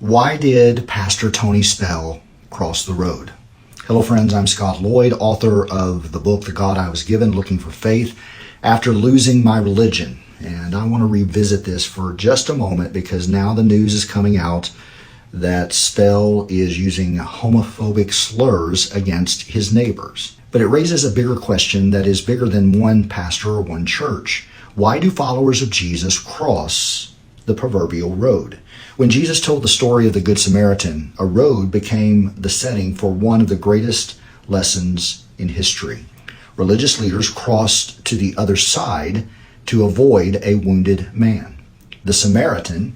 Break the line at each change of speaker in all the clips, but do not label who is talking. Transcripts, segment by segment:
Why did Pastor Tony Spell cross the road? Hello friends, I'm Scott Lloyd, author of the book, The God I Was Given, Looking for Faith After Losing My Religion. And I want to revisit this for just a moment because now the news is coming out that Spell is using homophobic slurs against his neighbors. But it raises a bigger question that is bigger than one pastor or one church. Why do followers of Jesus cross the proverbial road? When Jesus told the story of the Good Samaritan, a road became the setting for one of the greatest lessons in history. Religious leaders crossed to the other side to avoid a wounded man. The Samaritan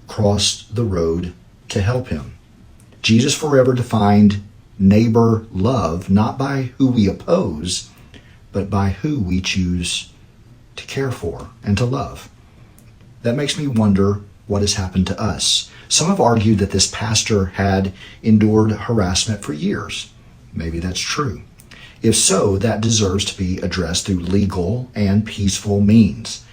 crossed the road to help him. Jesus forever defined neighbor love not by who we oppose, but by who we choose to care for and to love. That makes me wonder what has happened to us. Some have argued that this pastor had endured harassment for years. Maybe that's true. If so, that deserves to be addressed through legal and peaceful means.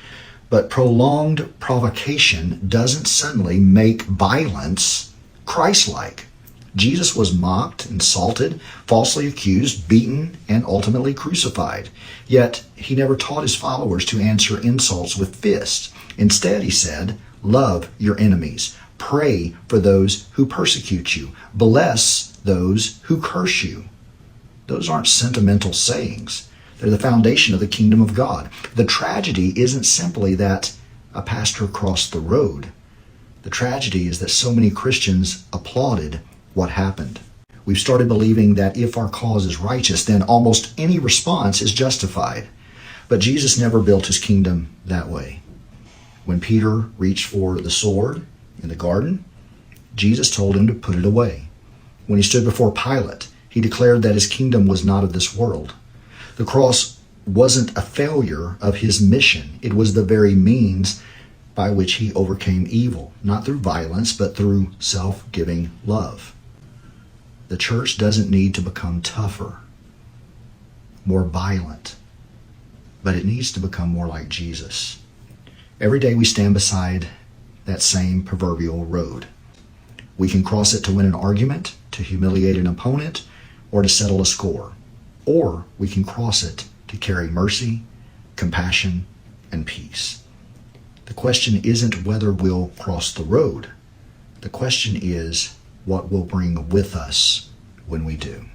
But prolonged provocation doesn't suddenly make violence Christ-like. Jesus was mocked, insulted, falsely accused, beaten, and ultimately crucified. Yet he never taught his followers to answer insults with fists. Instead, he said, love your enemies. Pray for those who persecute you. Bless those who curse you. Those aren't sentimental sayings. They're the foundation of the kingdom of God. The tragedy isn't simply that a pastor crossed the road. The tragedy is that so many Christians applauded what happened. We've started believing that if our cause is righteous, then almost any response is justified. But Jesus never built his kingdom that way. When Peter reached for the sword in the garden, Jesus told him to put it away. When he stood before Pilate, he declared that his kingdom was not of this world. The cross wasn't a failure of his mission. It was the very means by which he overcame evil, not through violence, but through self-giving love. The church doesn't need to become tougher, more violent, but it needs to become more like Jesus. Every day we stand beside that same proverbial road. We can cross it to win an argument, to humiliate an opponent, or to settle a score. Or we can cross it to carry mercy, compassion, and peace. The question isn't whether we'll cross the road. The question is what we'll bring with us when we do.